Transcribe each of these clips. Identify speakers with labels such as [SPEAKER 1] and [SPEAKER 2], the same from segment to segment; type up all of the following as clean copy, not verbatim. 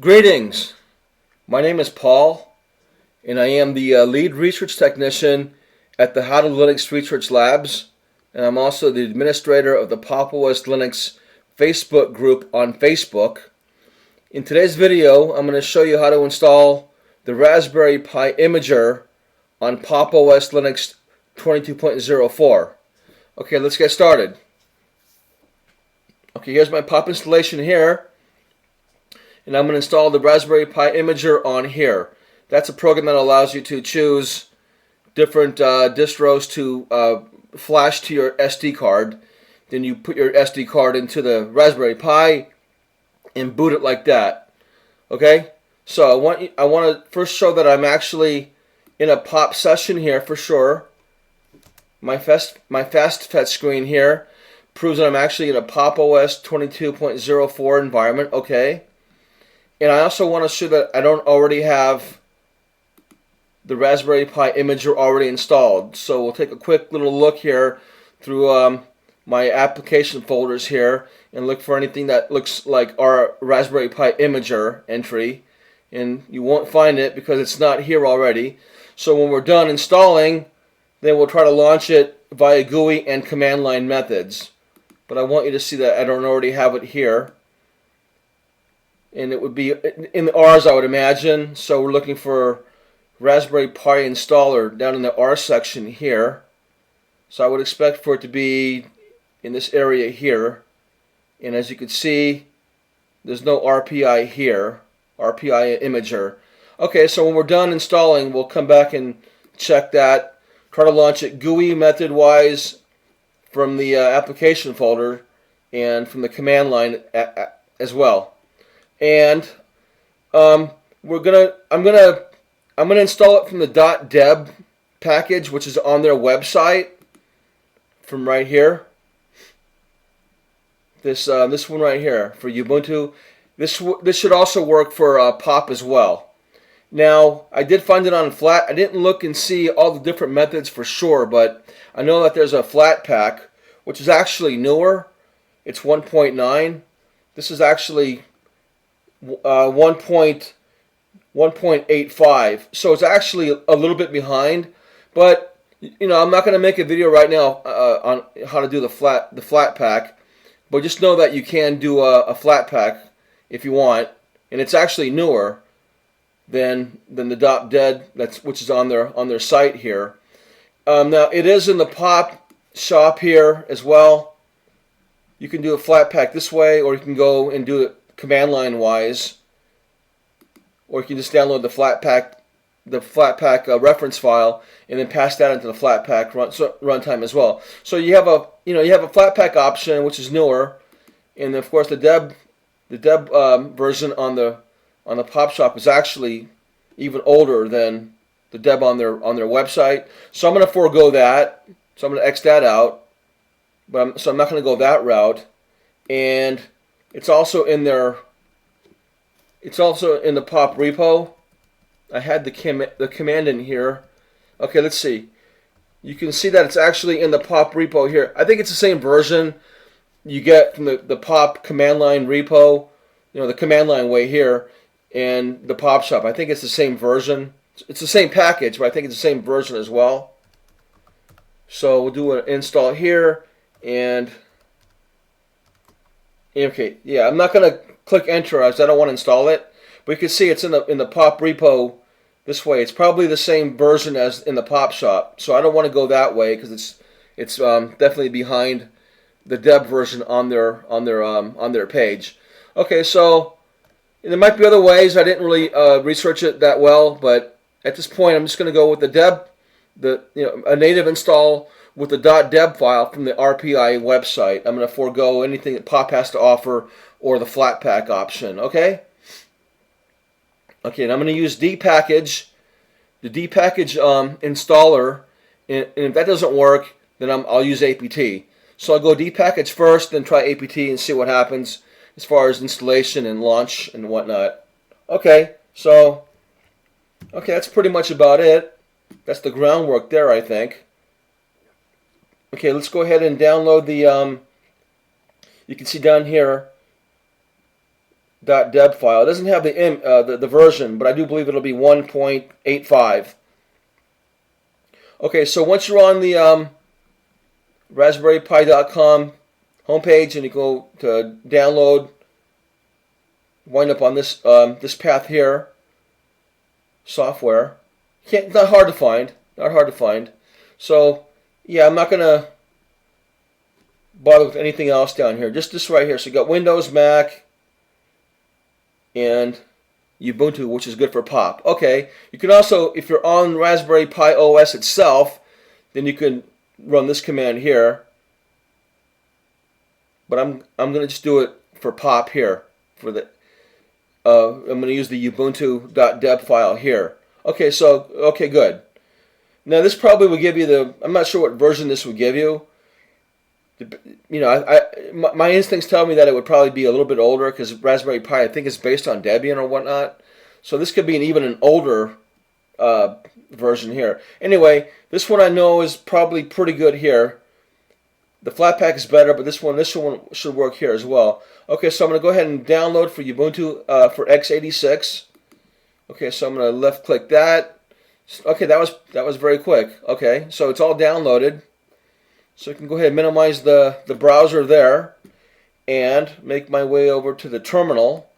[SPEAKER 1] Greetings. My name is Paul, and I am the lead research technician at the How to Linux Research Labs, and I'm also the administrator of the Pop! OS Linux Facebook group on Facebook. In today's video, I'm going to show you how to install the Raspberry Pi Imager on Pop! OS Linux 22.04. Okay, let's get started. Okay, here's my Pop installation here. And I'm going to install the Raspberry Pi Imager on here. That's a program that allows you to choose different distros to flash to your SD card. Then you put your SD card into the Raspberry Pi and boot it like that. Okay? So I want to first show that I'm actually in a Pop session here for sure. My FastFetch screen here proves that I'm actually in a Pop! OS 22.04 environment. Okay. And I also want to show that I don't already have the Raspberry Pi Imager already installed. So we'll take a quick little look here through my application folders here and look for anything that looks like our Raspberry Pi Imager entry. And you won't find it because it's not here already. So when we're done installing, then we'll try to launch it via GUI and command line methods. But I want you to see that I don't already have it here. And it would be in the R's, I would imagine. So we're looking for Raspberry Pi installer down in the R section here. So I would expect for it to be in this area here. And as you can see, there's no RPI here, RPI Imager. Okay, so when we're done installing, we'll come back and check that. Try to launch it GUI method-wise from the application folder and from the command line as well. And I'm gonna install it from the .deb package, which is on their website. From right here, this one right here for Ubuntu. This should also work for Pop as well. Now I did find it on Flat. I didn't look and see all the different methods for sure, but I know that there's a Flatpak, which is actually newer. It's 1.9. This is actually 1.85, so it's actually a little bit behind, but you know, I'm not going to make a video right now on how to do the Flatpak, but just know that you can do a Flatpak if you want, and it's actually newer than the .deb which is on their site here. Now it is in the Pop shop here as well. You can do a Flatpak this way, or you can go and do it command line wise, or you can just download the Flatpak reference file and then pass that into the Flatpak runtime as well. So you have a Flatpak option, which is newer, and of course the Deb version on the Pop shop is actually even older than the Deb on their website. So I'm going to forego that. So I'm going to X that out. I'm not going to go that route. And it's also in the Pop repo. I had the command in here. Okay, let's see. You can see that it's actually in the Pop repo here. I think it's the same version you get from the Pop command line repo, the command line way here, and the Pop shop. I think it's the same version. It's the same package, but I think it's the same version as well. So we'll do an install here, and okay, yeah, I'm not going to click enter as I don't want to install it. But you can see it's in the Pop repo this way. It's probably the same version as in the Pop shop. So I don't want to go that way because it's definitely behind the Deb version on their page. Okay, so there might be other ways. I didn't really research it that well, but at this point I'm just going to go with the Deb, a native install with the .deb file from the RPI website. I'm going to forego anything that Pop has to offer or the Flatpak option. Okay? Okay, and I'm going to use dpackage, the dpackage installer, and if that doesn't work, then I'll use apt. So I'll go dpackage first, then try apt and see what happens as far as installation and launch and whatnot. Okay, so that's pretty much about it. That's the groundwork there, I think. Okay, let's go ahead and download the, you can see down here, .deb file. It doesn't have the version, but I do believe it'll be 1.85. Okay, so once you're on the RaspberryPi.com homepage and you go to download, wind up on this this path here, software. Not hard to find. Not hard to find. So yeah, I'm not gonna bother with anything else down here. Just this right here. So you got Windows, Mac, and Ubuntu, which is good for Pop. Okay, you can also, if you're on Raspberry Pi OS itself, then you can run this command here. But I'm gonna just do it for Pop here. For the I'm gonna use the Ubuntu.deb file here. Okay, so okay, good. Now this probably would give you the. I'm not sure what version this would give you. You know, my instincts tell me that it would probably be a little bit older because Raspberry Pi, I think, is based on Debian or whatnot. So this could be even an older version here. Anyway, this one I know is probably pretty good here. The Flatpak is better, but this one should work here as well. Okay, so I'm going to go ahead and download for Ubuntu for x86. Okay, so I'm going to left click that. Okay, that was very quick. Okay, so it's all downloaded. So I can go ahead and minimize the browser there and make my way over to the terminal.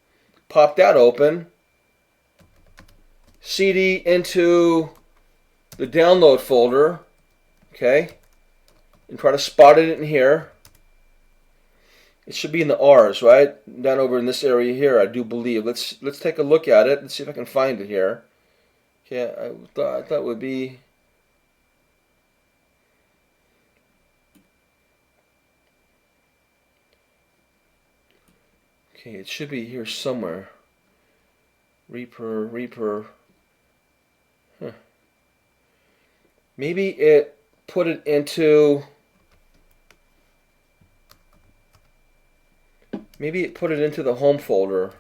[SPEAKER 1] Pop that open. CD into the download folder. Okay, and try to spot it in here. It should be in the R's, right? Down over in this area here, I do believe. Let's take a look at it and see if I can find it here. Okay, I thought it would be. Okay, it should be here somewhere. Reaper. Huh. Maybe it put it into. Maybe it put it into the home folder.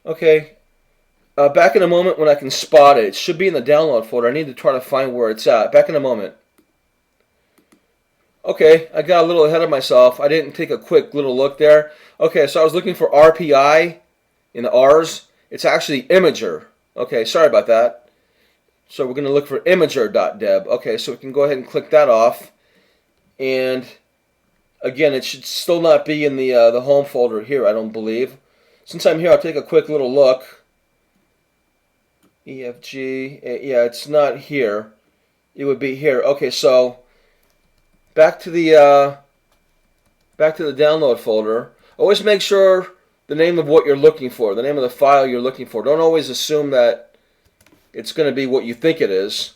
[SPEAKER 1] Okay, back in a moment when I can spot it. It should be in the download folder. I need to try to find where it's at. Back in a moment. Okay, I got a little ahead of myself. I didn't take a quick little look there. Okay, so I was looking for RPI in the R's. It's actually Imager. Okay, sorry about that. So we're going to look for Imager.deb. Okay, so we can go ahead and click that off. And again, it should still not be in the home folder here, I don't believe. Since I'm here, I'll take a quick little look. EFG, yeah, it's not here. It would be here. Okay, so back to the download folder. Always make sure the name of what you're looking for, the name of the file you're looking for. Don't always assume that it's going to be what you think it is.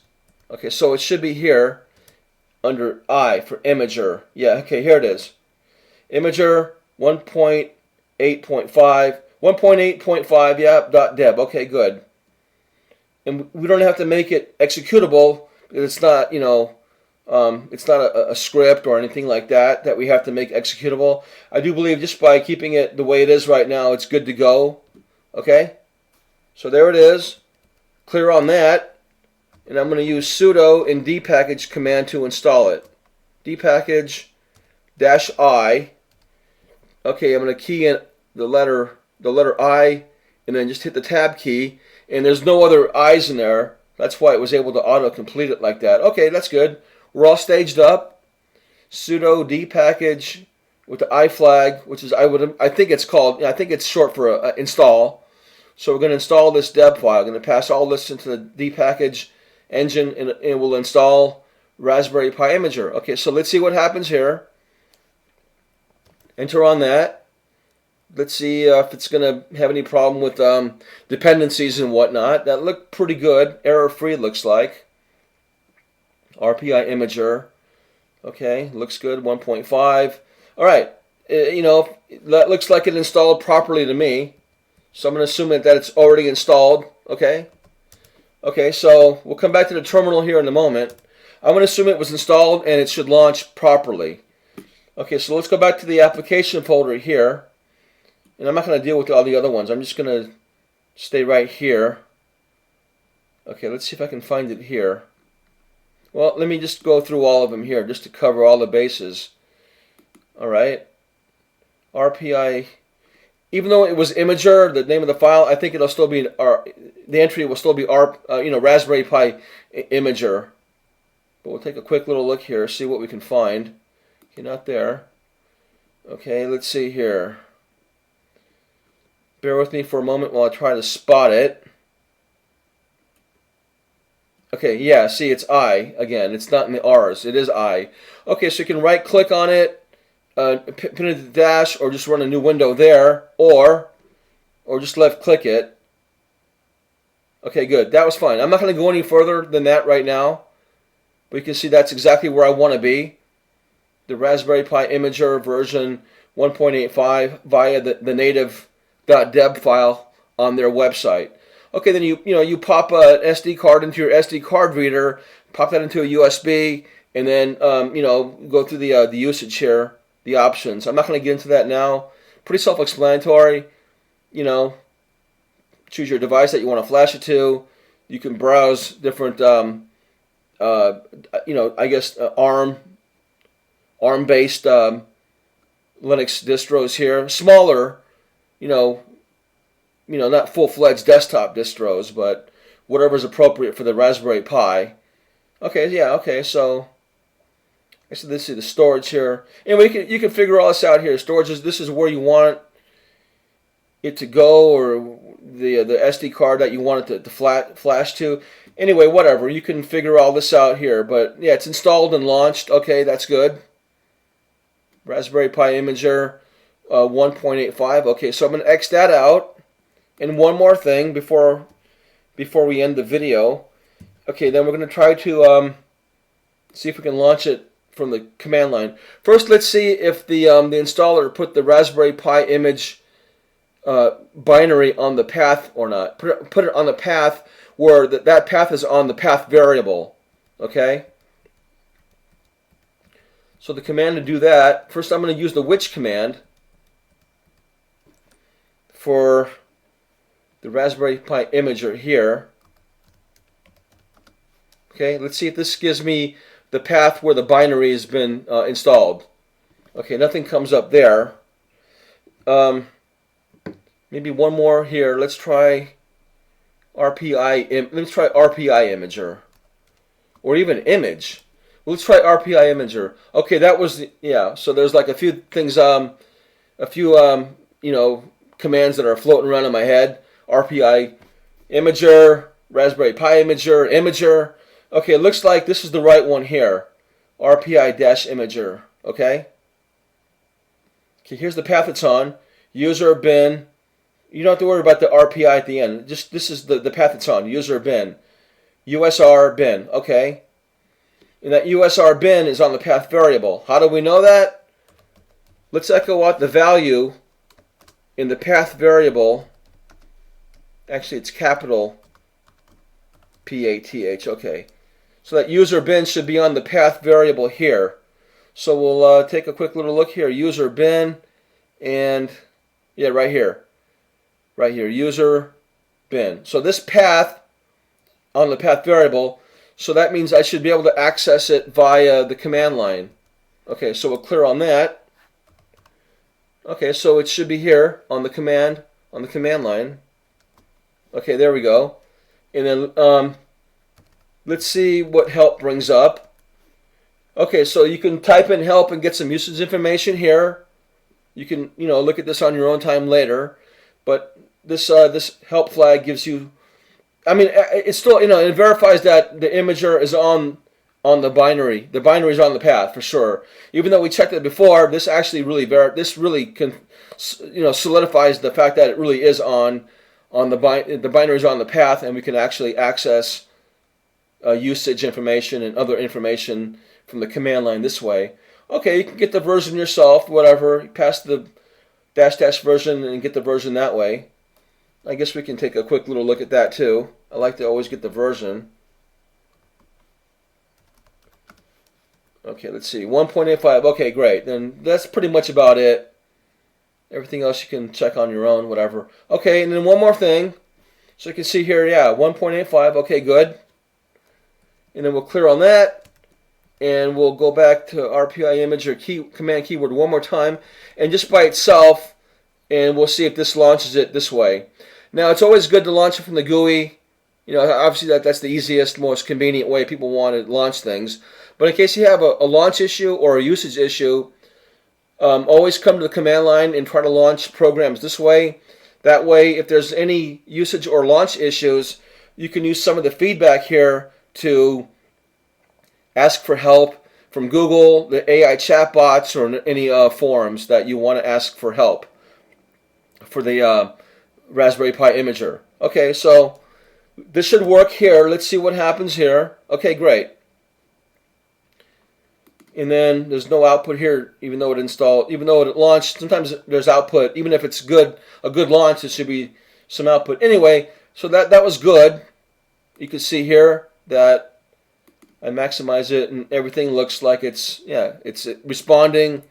[SPEAKER 1] Okay, so it should be here under I for Imager. Yeah, okay, here it is. Imager 1.8.5, 1.8.5, yeah, .deb. Okay, good. And we don't have to make it executable because it's not, you know, it's not a script or anything like that we have to make executable. I do believe just by keeping it the way it is right now, it's good to go. Okay? So there it is. Clear on that. And I'm going to use sudo and dpackage command to install it. dpackage -i. Okay, I'm going to key in the letter I and then just hit the tab key. And there's no other I's in there. That's why it was able to auto-complete it like that. Okay, that's good. We're all staged up. Sudo dpackage with the I flag, which is I think it's called. I think it's short for install. So we're going to install this deb file. I'm going to pass all this into the dpackage engine, and it will install Raspberry Pi Imager. Okay, so let's see what happens here. Enter on that. Let's see if it's going to have any problem with dependencies and whatnot. That looked pretty good. Error-free looks like. RPI Imager. Okay, looks good. 1.5. All right. You know, that looks like it installed properly to me. So I'm going to assume that it's already installed. Okay. Okay, so we'll come back to the terminal here in a moment. I'm going to assume it was installed and it should launch properly. Okay, so let's go back to the application folder here. And I'm not going to deal with all the other ones. I'm just going to stay right here. Okay, let's see if I can find it here. Well, let me just go through all of them here just to cover all the bases. All right. RPI, even though it was Imager, the name of the file, I think it'll still be the entry will still be Raspberry Pi Imager. But we'll take a quick little look here, see what we can find. Okay, not there. Okay, let's see here. Bear with me for a moment while I try to spot it. Okay, yeah, see, it's I again. It's not in the R's. It is I. Okay, so you can right-click on it, pin it to the dash, or just run a new window there, or just left-click it. Okay, good. That was fine. I'm not going to go any further than that right now, but you can see that's exactly where I want to be. The Raspberry Pi Imager version 1.85 via the native.deb file on their website. Okay, then you pop an SD card into your SD card reader, pop that into a USB, and then go through the usage here, the options. I'm not going to get into that now. Pretty self-explanatory. Choose your device that you want to flash it to. You can browse different, ARM-based Linux distros here. Smaller, not full-fledged desktop distros, but whatever's appropriate for the Raspberry Pi. Okay, yeah, okay, so let's see the storage here. Anyway, you can figure all this out here. Storage this is where you want it to go, or the SD card that you want it to flash to. Anyway, whatever. You can figure all this out here. But yeah, it's installed and launched. Okay, that's good. Raspberry Pi Imager 1.85. Okay, so I'm going to X that out. And one more thing before we end the video. Okay, then we're going to try to see if we can launch it from the command line. First, let's see if the installer put the Raspberry Pi image binary on the path or not. Put it on the path where that path is on the path variable. Okay? So the command to do that, first I'm going to use the which command for the Raspberry Pi Imager here. Okay, let's see if this gives me the path where the binary has been installed. Okay, nothing comes up there. Maybe one more here. Let's try RPI. Let's try RPI Imager, or even image. Let's try RPI Imager. Okay, that was So there's like a few things, commands that are floating around in my head. RPI Imager, Raspberry Pi Imager. Okay, it looks like this is the right one here. RPI-Imager. Okay. Okay, here's the path it's on. User bin. You don't have to worry about the RPI at the end. Just this is the path it's on. User bin. USR bin. Okay. And that USR bin is on the path variable. How do we know that? Let's echo out the value in the path variable. Actually, it's capital PATH. Okay. So that user bin should be on the path variable here. So we'll take a quick little look here. User bin, and yeah, right here. Right here, user bin. So this path on the path variable, so that means I should be able to access it via the command line. Okay, so we'll clear on that. Okay, so it should be here on the command line. Okay, there we go. And then let's see what help brings up. Okay, so you can type in help and get some usage information here. You can, look at this on your own time later. But this help flag gives you, it's still, it verifies that the imager is on the binary. The binary is on the path for sure. Even though we checked it before, this actually really solidifies the fact that it really is on the binary is on the path, and we can actually access usage information and other information from the command line this way. Okay, you can get the version yourself, whatever. Pass the -- version and get the version that way. I guess we can take a quick little look at that too. I like to always get the version. Okay, let's see. 1.85. Okay, great. Then that's pretty much about it. Everything else you can check on your own, whatever. Okay, and then one more thing. So you can see here, yeah, 1.85, okay, good. And then we'll clear on that, and we'll go back to RPI Imager command keyword one more time, and just by itself, and we'll see if this launches it this way. Now, it's always good to launch it from the GUI. You know, obviously that's the easiest, most convenient way people want to launch things. But in case you have a launch issue or a usage issue, always come to the command line and try to launch programs this way. That way, if there's any usage or launch issues, you can use some of the feedback here to ask for help from Google, the AI chatbots, or any forums that you want to ask for help for the Raspberry Pi Imager. Okay, so this should work here. Let's see what happens here. Okay, great. And then there's no output here, even though it launched. Sometimes there's output, even if it's a good launch. There should be some output. Anyway, so that was good. You can see here that I maximize it, and everything looks like it's responding,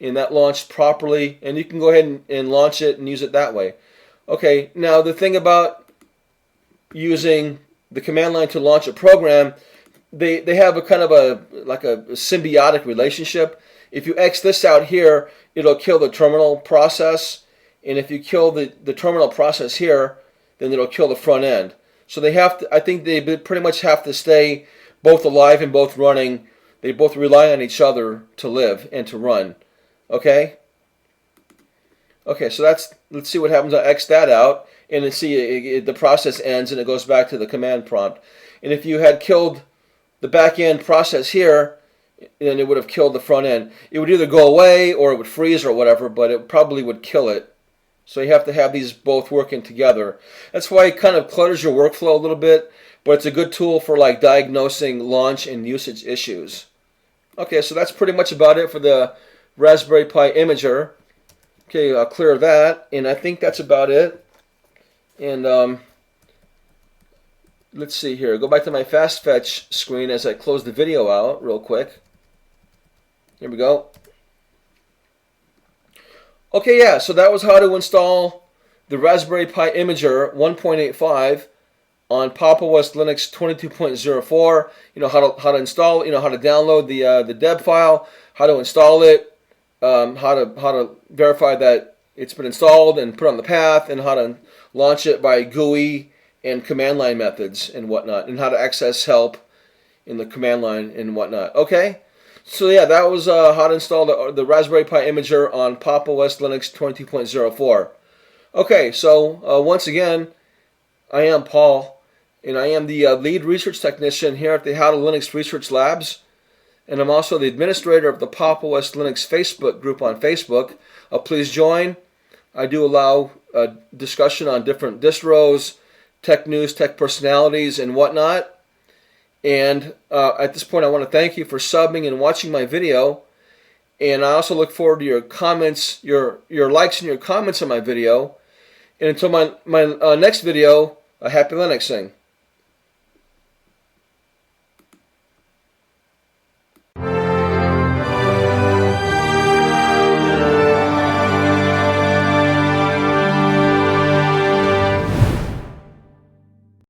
[SPEAKER 1] and that launched properly. And you can go ahead and launch it and use it that way. Okay, now the thing about using the command line to launch a program, they have a kind of a symbiotic relationship. If you X this out here, it'll kill the terminal process, and if you kill the terminal process here, then it'll kill the front end. So they have to. I think they pretty much have to stay both alive and both running. They both rely on each other to live and to run. Okay. Okay, so let's see what happens. I X that out, and then see the process ends, and it goes back to the command prompt. And if you had killed the back end process here, then it would have killed the front end. It would either go away or it would freeze or whatever, but it probably would kill it. So you have to have these both working together. That's why it kind of clutters your workflow a little bit, but it's a good tool for like diagnosing launch and usage issues. Okay, so that's pretty much about it for the Raspberry Pi Imager. Okay, I'll clear that, and I think that's about it. And let's see here. Go back to my fast fetch screen as I close the video out real quick. Here we go. Okay, yeah, so that was how to install the Raspberry Pi Imager 1.85 on Papa West Linux 22.04. You know how to install, how to download the deb file, how to install it, how to verify that it's been installed and put on the path, and how to launch it by GUI and command line methods and whatnot, and how to access help in the command line and whatnot. Okay, so yeah, that was how to install the Raspberry Pi Imager on Papa West Linux 22.04. Okay, so once again, I am Paul, and I am the lead research technician here at the How to Linux Research Labs, and I'm also the administrator of the Papa West Linux Facebook group on Facebook. Please join. I do allow discussion on different distros, tech news, tech personalities, and whatnot. And at this point, I want to thank you for subbing and watching my video. And I also look forward to your comments, your likes and your comments on my video. And until my next video, happy Linuxing.